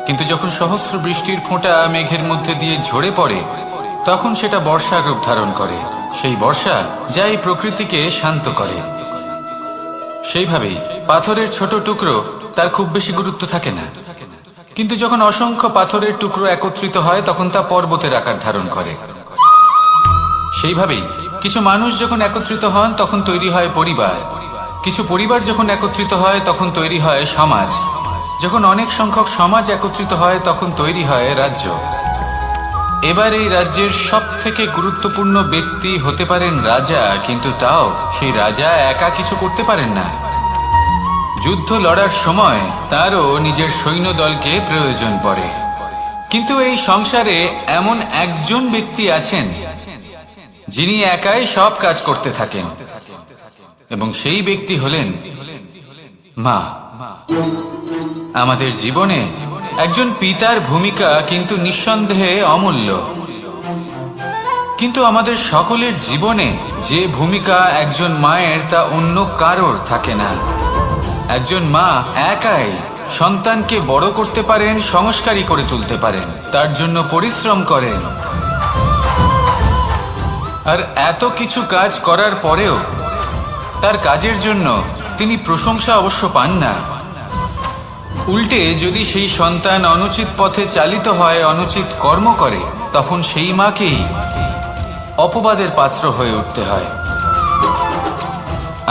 কিন্তু যখন সহস্র বৃষ্টির ফোঁটা মেঘের মধ্যে দিয়ে ঝরে পড়ে তখন সেটা বর্ষার রূপ ধারণ করে। সেই বর্ষা যা এই প্রকৃতিকে শান্ত করে। সেইভাবেই পাথরের ছোট টুকরো তার খুব বেশি গুরুত্ব থাকে না, কিন্তু যখন অসংখ্য পাথরের টুকরো একত্রিত হয় তখন তা পর্বতের আকার ধারণ করে। সেইভাবেই কিছু মানুষ যখন একত্রিত হন তখন তৈরি হয় পরিবার, কিছু পরিবার যখন একত্রিত হয় তখন তৈরি হয় সমাজ, যখন অনেক সংখ্যক সমাজ একত্রিত হয় তখন তৈরি হয় রাজ্য। এবার এই রাজ্যের সব থেকে গুরুত্বপূর্ণ ব্যক্তি হতে পারেন রাজা, কিন্তু তাও সেই রাজা একা কিছু করতে পারেন না। যুদ্ধ লড়ার সময় তারও নিজের সৈন্যদলকে প্রয়োজন পড়ে। কিন্তু এই সংসারে এমন একজন ব্যক্তি আছেন যিনি একাই সব কাজ করতে থাকেন, এবং সেই ব্যক্তি হলেন মা। আমাদের জীবনে একজন পিতার ভূমিকা কিন্তু নিঃসন্দেহে অমূল্য, কিন্তু আমাদের সকলের জীবনে যে ভূমিকা একজন মায়ের তা অন্য কারোর থাকে না। একজন মা একাই সন্তানকে বড় করতে পারেন, সংস্কারী করে তুলতে পারেন, তার জন্য পরিশ্রম করেন। আর এত কিছু কাজ করার পরেও তার কাজের জন্য তিনি প্রশংসা অবশ্য পান না। উল্টে যদি সেই সন্তান অনুচিত পথে চালিত হয়, অনুচিত কর্ম করে, তখন সেই মাকেই অপবাদের পাত্র হয়ে উঠতে হয়।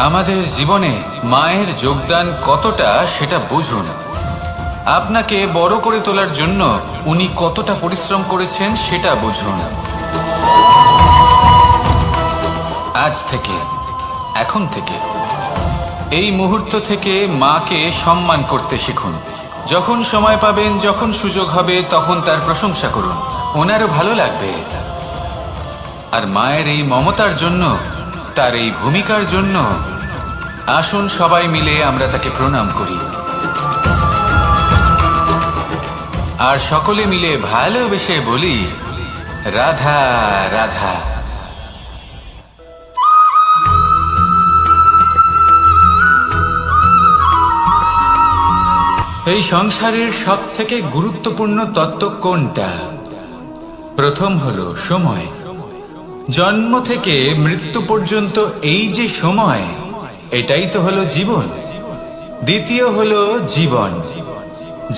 আমাদের জীবনে মায়ের যোগদান কতটা সেটা বুঝুন। আপনাকে বড় করে তোলার জন্য উনি কতটা পরিশ্রম করেছেন সেটা বুঝুন। আজ থেকে, এখন থেকে, এই মুহূর্ত থেকে মাকে সম্মান করতে শিখুন। যখন সময় পাবেন, যখন সুযোগ হবে, তখন তার প্রশংসা করুন, ওনারও ভালো লাগবে। আর মায়ের এই মমতার জন্য, তার এই ভূমিকার জন্য আসুন সবাই মিলে আমরা তাকে প্রণাম করি, আর সকলে মিলে ভালোবেসে বলি রাধা রাধা। এই সংসারের সব থেকে গুরুত্বপূর্ণ তত্ত্ব কোনটা? প্রথম হলো সময়। জন্ম থেকে মৃত্যু পর্যন্ত এই যে সময়, এটাই তো হলো জীবন। দ্বিতীয় হলো জীবন,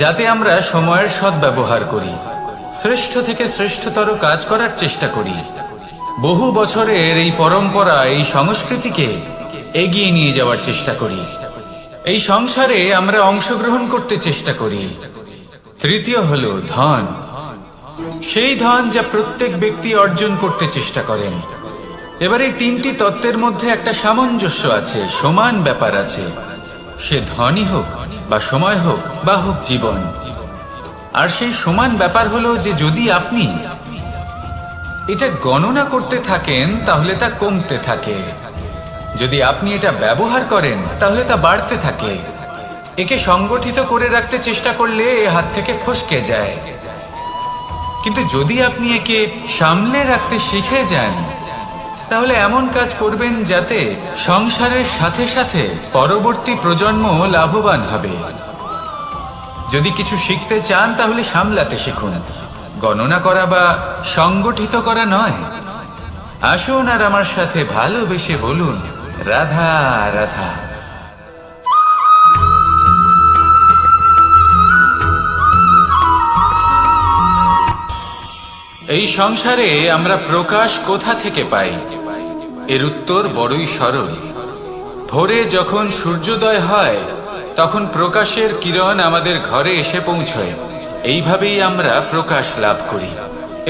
যাতে আমরা সময়ের সদ্ব্যবহার করি, শ্রেষ্ঠ থেকে শ্রেষ্ঠতর কাজ করার চেষ্টা করি। বহু বছরের এই পরম্পরা, এই সংস্কৃতিকে এগিয়ে নিয়ে যাওয়ার চেষ্টা করি। এই সংসারে আমরা অংশগ্রহণ করতে চেষ্টা করি। তৃতীয় হলো ধন, সেই ধন যা প্রত্যেক ব্যক্তি অর্জন করতে চেষ্টা করেন। এবার এই তিনটি তত্ত্বের মধ্যে একটা সামঞ্জস্য আছে, সমান ব্যাপার আছে। সে ধনই হোক বা সময় হোক বা হোক জীবন। আর সেই সমান ব্যাপার হলো যে যদি আপনি এটা গণনা করতে থাকেন তাহলে তা কমতে থাকে, যদি আপনি এটা ব্যবহার করেন তাহলে তা বাড়তে থাকে। একে সংগঠিত করে রাখতে চেষ্টা করলে এ হাত থেকে ফসকে যায়, কিন্তু যদি আপনি একে সামলে রাখতে শিখে যান তাহলে এমন কাজ করবেন যাতে সংসারের সাথে সাথে পরবর্তী প্রজন্ম লাভবান হবে। যদি কিছু শিখতে চান তাহলে সামলাতে শিখুন, গণনা করা বা সংগঠিত করা নয়। আসুন আর আমার সাথে ভালোবেসে বলুন রাধা রাধা। এই সংসারে আমরা প্রকাশ কোথা থেকে পাই? এর উত্তর বড়ই সরল। ভোরে যখন সূর্যোদয় হয় তখন প্রকাশের কিরণ আমাদের ঘরে এসে পৌঁছয়। এইভাবেই আমরা প্রকাশ লাভ করি।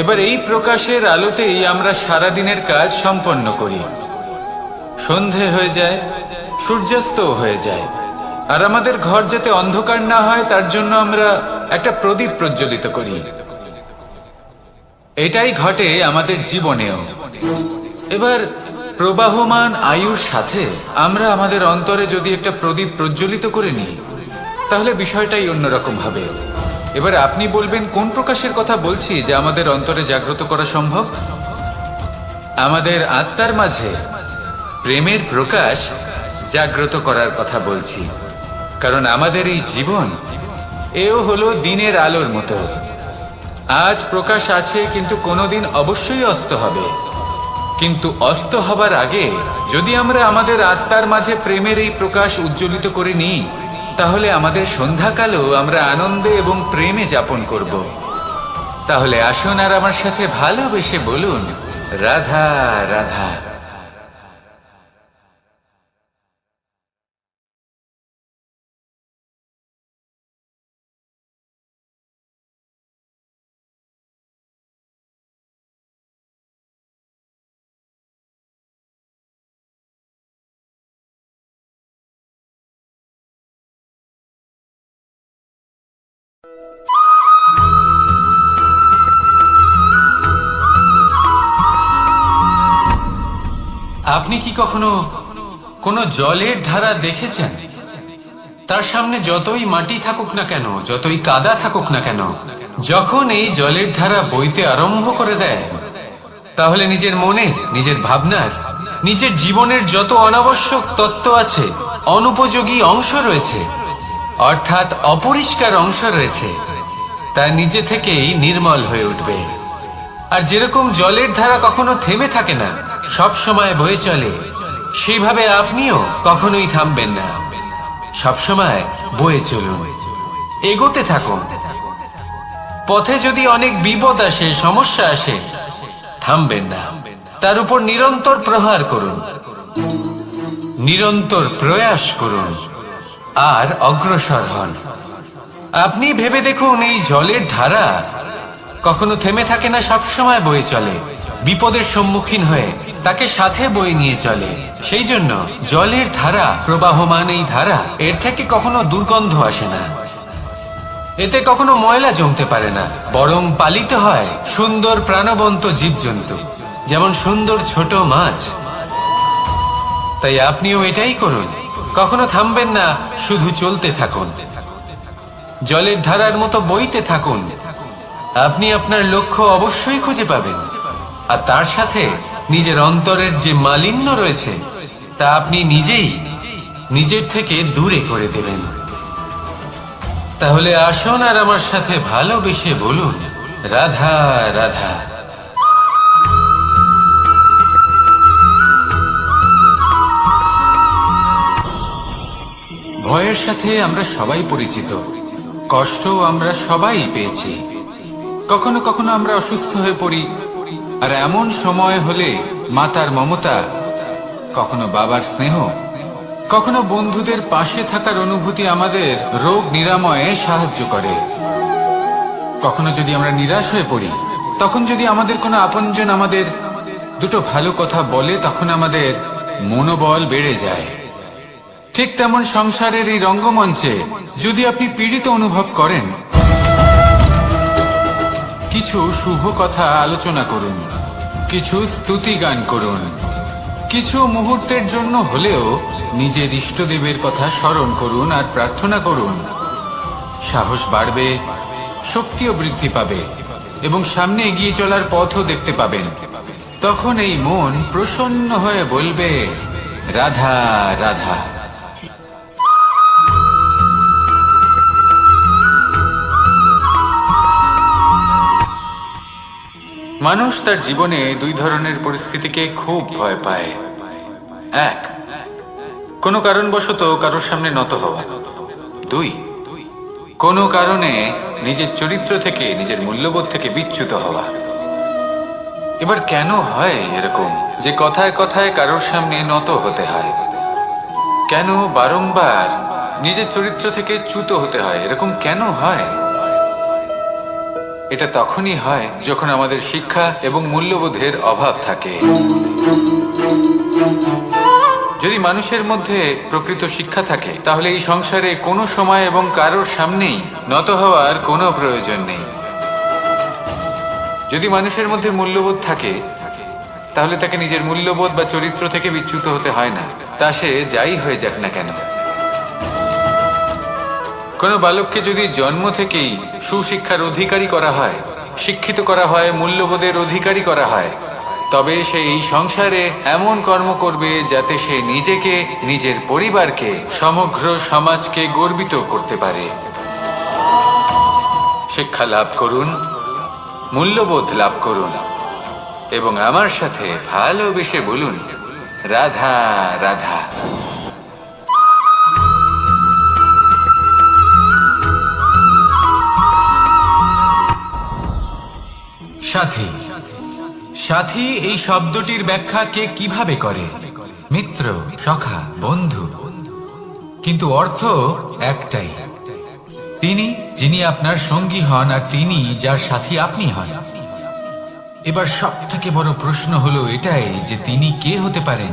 এবার এই প্রকাশের আলোতেই আমরা সারাদিনের কাজ সম্পন্ন করি। সন্ধে হয়ে যায়, সূর্যাস্ত হয়ে যায়, আর আমাদের ঘর যাতে অন্ধকার না হয় তার জন্য আমরা একটা প্রদীপ প্রজ্বলিত করি। এটাই ঘটে আমাদের জীবনেও। এবার প্রবাহমান আয়ুর সাথে আমরা আমাদের অন্তরে যদি একটা প্রদীপ প্রজ্বলিত করে নিই তাহলে বিষয়টাই অন্যরকম হবে। এবার আপনি বলবেন কোন প্রকাশের কথা বলছি যা আমাদের অন্তরে জাগ্রত করা সম্ভব? আমাদের আত্মার মাঝে প্রেমের প্রকাশ জাগ্রত করার কথা বলছি। কারণ আমাদের এই জীবন এও হলো দিনের আলোর মতো। আজ প্রকাশ আছে, কিন্তু কোনোদিন অবশ্যই অস্ত হবে। কিন্তু অস্ত হবার আগে যদি আমরা আমাদের আত্মার মাঝে প্রেমের এই প্রকাশ উজ্জ্বলিত করে নিই, তাহলে আমাদের সন্ধ্যাকালও আমরা আনন্দে এবং প্রেমে যাপন করব। তাহলে আসুন আর আমার সাথে ভালোবেসে বলুন, রাধা রাধা। আপনি কি কখনো কোনো জলের ধারা দেখেছেন? তার সামনে যতই মাটি থাকুক না কেন, যতই কাদা থাকুক না কেন, যখন এই জলের ধারা বইতে আরম্ভ করে দেয়, তাহলে নিজের মনের, নিজের ভাবনার, নিজের জীবনের যত অনাবশ্যক তত্ত্ব আছে, অনুপযোগী অংশ রয়েছে, অর্থাৎ অপরিষ্কার অংশ রয়েছে, তা নিজে থেকেই নির্মল হয়ে উঠবে। আর যেরকম জলের ধারা কখনো থেমে থাকে না, সব সময় বয়ে চলে, সেইভাবে আপনিও কখনোই থামবেন না। সবসময় বয়ে চলুন, এগোতে থাকুন। পথে যদি অনেক বিপদ আসে, সমস্যা আসে, থামবেন না, তার উপর নিরন্তর প্রহার করুন, নিরন্তর প্রয়াস করুন আর অগ্রসর হন। আপনি ভেবে দেখুন, এই জলের ধারা কখনো থেমে থাকে না, সবসময় বয়ে চলে, বিপদের সম্মুখীন হয়ে তাকে সাথে বয়ে নিয়ে চলে। সেই জন্য জলের ধারা, প্রবাহমান এই ধারা, এর থেকে কখনো দুর্গন্ধ আসে না, এতে কখনো ময়লা জমতে পারে না, বরং পালিত হয় সুন্দর প্রাণবন্ত জীবজন্তু, যেমন সুন্দর ছোট মাছ। তাই আপনিও এটাই করুন, কখনো থামবেন না, শুধু চলতে থাকুন, জলের ধারার মতো বইতে থাকুন। আপনি আপনার লক্ষ্য অবশ্যই খুঁজে পাবেন, আর তার সাথে নিজের অন্তরের যে মালিন্য রয়েছে তা আপনি নিজেই নিজের থেকে দূরে করে দেবেন। তাহলে আসুন আর আমার সাথে ভালোবেসে বলুন, রাধা রাধা। ভয়ের সাথে আমরা সবাই পরিচিত, কষ্টও আমরা সবাই পেয়েছি। কখনো কখনো আমরা অসুস্থ হয়ে পড়ি, আর এমন সময় হলে মাতার মমতা, কখনো বাবার স্নেহ, কখনো বন্ধুদের পাশে থাকার অনুভূতি আমাদের রোগ নিরাময়ে সাহায্য করে। কখনো যদি আমরা নিরাশ হয়ে পড়ি, তখন যদি আমাদের কোনো আপনজন আমাদের দুটো ভালো কথা বলে, তখন আমাদের মনোবল বেড়ে যায়। ঠিক তেমন সংসারের এই রঙ্গমঞ্চে যদি আপনি পীড়িত অনুভব করেন, কিছু শুভ কথা আলোচনা করুন, কিছু স্তুতি গান করুন, কিছু মুহূর্তের জন্য হলেও নিজের ইষ্টদেবের কথা স্মরণ করুন আর প্রার্থনা করুন। সাহস বাড়বে, শক্তিও বৃদ্ধি পাবে এবং সামনে এগিয়ে চলার পথও দেখতে পাবেন। তখন এই মন প্রসন্ন হয়ে বলবে, রাধা রাধা। মানুষ তার জীবনে দুই ধরনের পরিস্থিতিকে খুব ভয় পায়। এক, কোনো কারণবশত কারোর সামনে নত হওয়া। দুই, কোনো কারণে নিজের চরিত্র থেকে, নিজের মূল্যবোধ থেকে বিচ্যুত হওয়া। এবার কেন হয় এরকম যে কথায় কথায় কারোর সামনে নত হতে হয়? কেন বারংবার নিজের চরিত্র থেকে চ্যুত হতে হয়? এরকম কেন হয়? এটা তখনই হয় যখন আমাদের শিক্ষা এবং মূল্যবোধের অভাব থাকে। যদি মানুষের মধ্যে প্রকৃত শিক্ষা থাকে, তাহলে এই সংসারে কোনো সময় এবং কারোর সামনেই নত হওয়ার কোনো প্রয়োজন নেই। যদি মানুষের মধ্যে মূল্যবোধ থাকে, তাহলে তাকে নিজের মূল্যবোধ বা চরিত্র থেকে বিচ্যুত হতে হয় না, তা সে যাই হয়ে যাক না কেন। কোনো বালককে যদি জন্ম থেকেই সুশিক্ষার অধিকারী করা হয়, শিক্ষিত করা হয়, মূল্যবোধের অধিকারী করা হয়, তবে সে এই সংসারে এমন কর্ম করবে যাতে সে নিজেকে, নিজের পরিবারকে, সমগ্র সমাজকে গর্বিত করতে পারে। শিক্ষা লাভ করুন, মূল্যবোধ লাভ করুন এবং আমার সাথে ভালোবেসে বলুন, রাধা রাধা। সাথী। সাথী এই শব্দটির ব্যাখ্যা কে কিভাবে করে? মিত্র, সখা, বন্ধু। কিন্তু অর্থ একটাই, তিনি যিনি আপনার সঙ্গী হন আর তিনি যার সাথী আপনি হন। এবার সব থেকে বড় প্রশ্ন হলো এটাই যে তিনি কে হতে পারেন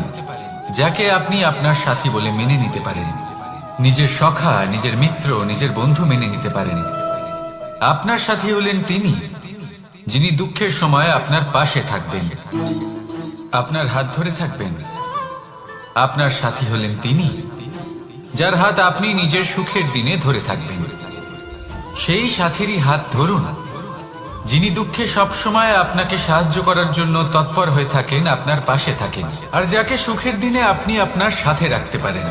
যাকে আপনি আপনার সাথী বলে মেনে নিতে পারেন, নিজের সখা, নিজের মিত্র, নিজের বন্ধু মেনে নিতে পারেন। আপনার সাথী হলেন তিনি যিনি দুঃখের সময় আপনার পাশে থাকবেন, আপনার হাত ধরে থাকবেন। আপনার সাথী হলেন তিনি যার হাত আপনি নিজের সুখের দিনে ধরে থাকবেন। সেই সাথীরই হাত ধরুন যিনি দুঃখে সবসময় আপনাকে সাহায্য করার জন্য তৎপর হয়ে থাকেন, আপনার পাশে থাকেন, আর যাকে সুখের দিনে আপনি আপনার সাথে রাখতে পারেন।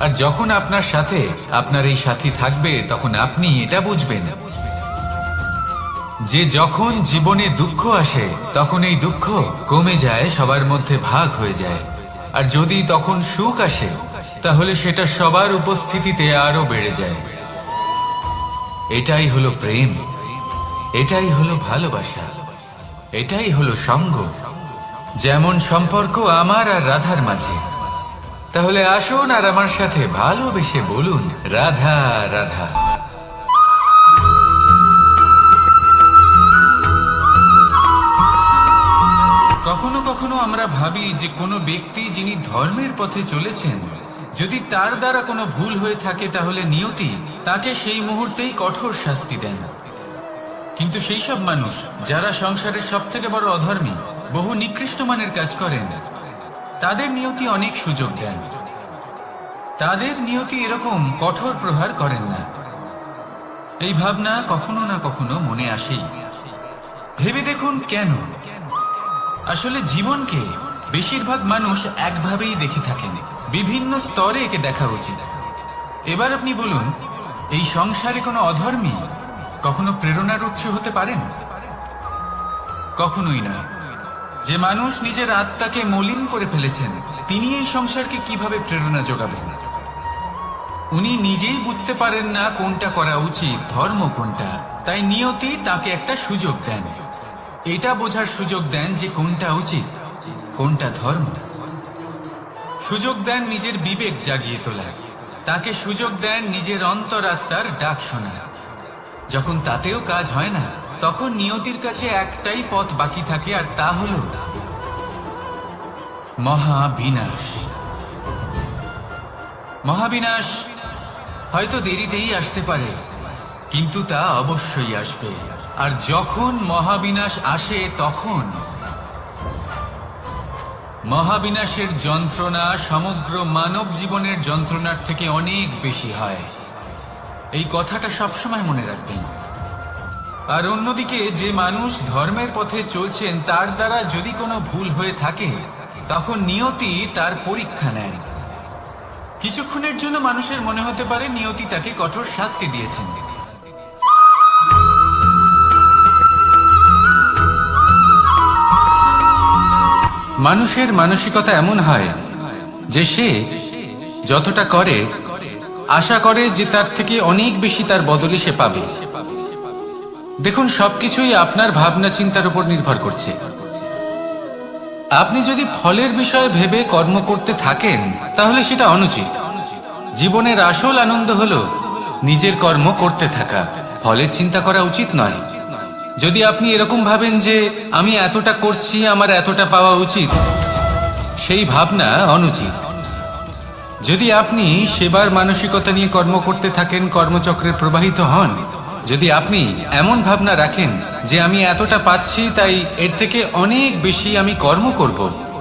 আর যখন আপনার সাথে আপনার এই সাথী থাকবে তখন আপনি এটা বুঝবেন যে যখন জীবনে দুঃখ আসে তখন এই দুঃখ কমে যায়, সবার মধ্যে ভাগ হয়ে যায়। আর যদি তখন সুখ আসে তাহলে সেটা সবার উপস্থিতিতে আরো বেড়ে যায়। এটাই হলো প্রেম, এটাই হলো ভালোবাসা, এটাই হলো সঙ্গ। যেমন সম্পর্ক আমার আর রাধার মাঝে। তাহলে আসুন আর আমার সাথে ভালোবেসে বলুন, রাধা রাধা। কখনো কখনো আমরা ভাবি যে কোনো ব্যক্তি যিনি ধর্মের পথে চলেছেন, যদি তার দ্বারা কোনো ভুল হয়ে থাকে তাহলে নিয়তি তাকে সেই মুহূর্তেই কঠোর শাস্তি দেন। কিন্তু সেই সব মানুষ যারা সংসারের সব থেকে বড় অধর্মী, বহু নিকৃষ্ট মানের কাজ করেন, তাদের নিয়তি অনেক সুযোগ দেন। তাদের নিয়তি এরকম কঠোর প্রহার করেন না। এই ভাবনা কখনো না কখনো মনে আসেই। ভেবে দেখুন কেন? আসলে জীবনকে বেশিরভাগ মানুষ একভাবেই দেখে থাকেন, বিভিন্ন স্তরে একে দেখা উচিত। এবার আপনি বলুন, এই সংসারে কোনো অধর্মী কখনো প্রেরণার উৎস হতে পারেন? কখনোই নয়। যে মানুষ নিজের আত্মাকে মলিন করে ফেলেছেন তিনি এই সংসারকে কিভাবে প্রেরণা যোগাবেন? উনি নিজেই বুঝতে পারেন না কোনটা করা উচিত, ধর্ম কোনটা। তাই নিয়তি তাকে একটা সুযোগ দেন, এটা বোঝার সুযোগ দেন যে কোনটা উচিত, কোনটা ধর্ম। সুযোগ দেন নিজের বিবেক জাগিয়ে তোলার, তাকে সুযোগ দেন নিজের অন্তরাত্মার ডাক শোনার। যখন তাতেও কাজ হয় না তখন নিয়তির কাছে একটাই পথ বাকি থাকে, আর তা হল মহাবিনাশ। মহাবিনাশ হয়তো দেরিতেই আসতে পারে, কিন্তু তা অবশ্যই আসবে। আর যখন মহাবিনাশ আসে তখন মহাবিনাশের যন্ত্রণা সমগ্র মানব জীবনের যন্ত্রণার থেকে অনেক বেশি হয়। এই কথাটা সবসময় মনে রাখবেন। আর অন্যদিকে যে মানুষ ধর্মের পথে চলছেন তার দ্বারা যদি কোনো ভুল হয়ে থাকে তখন নিয়তি তার পরীক্ষা নেন। কিছুক্ষণের জন্য মানুষের মনে হতে পারে নিয়তি তাকে কঠোর শাস্তি দিয়েছেন, মানুষের মানসিকতা এমন হয় যে সে যতটা করে আশা করে যে তার থেকে অনেক বেশি তার বদলে সে পাবে। দেখুন, সবকিছুই আপনার ভাবনা চিন্তার উপর নির্ভর করছে। আপনি যদি ফলের বিষয়ে ভেবে কর্ম করতে থাকেন তাহলে সেটা অনুচিত। জীবনের আসল আনন্দ হলো নিজের কর্ম করতে থাকা, ফলের চিন্তা করা উচিত নয়। যদি আপনি এরকম ভাবেন যে আমি এতটা করছি, আমার এতটা পাওয়া উচিত, সেই ভাবনা অনুচিত। যদি আপনি সেবার মানসিকতা নিয়ে কর্ম করতে থাকেন, কর্মচক্রে প্রবাহিত হন, যদি আপনি এমন ভাবনা রাখেন যে আমি এতটা পাচ্ছি তাই এর থেকে অনেক বেশি আমি কর্ম করব,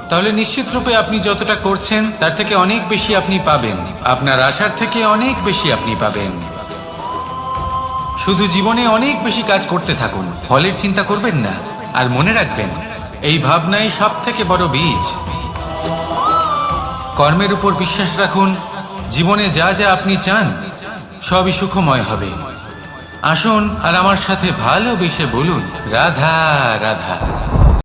তাহলে নিশ্চিত রূপে আপনি যতটা করছেন তার থেকে অনেক বেশি আপনি পাবেন, আপনার আশার থেকে অনেক বেশি আপনি পাবেন। শুধু জীবনে অনেক বেশি কাজ করতে থাকুন, ফলের চিন্তা করবেন না। আর মনে রাখবেন, এই ভাবনাই সব থেকে বড় বীজ। কর্মের উপর বিশ্বাস রাখুন, জীবনে যা যা আপনি চান সবই সুখময় হবে। আসুন আর আমার সাথে ভালোবেসে বলুন, রাধা রাধা।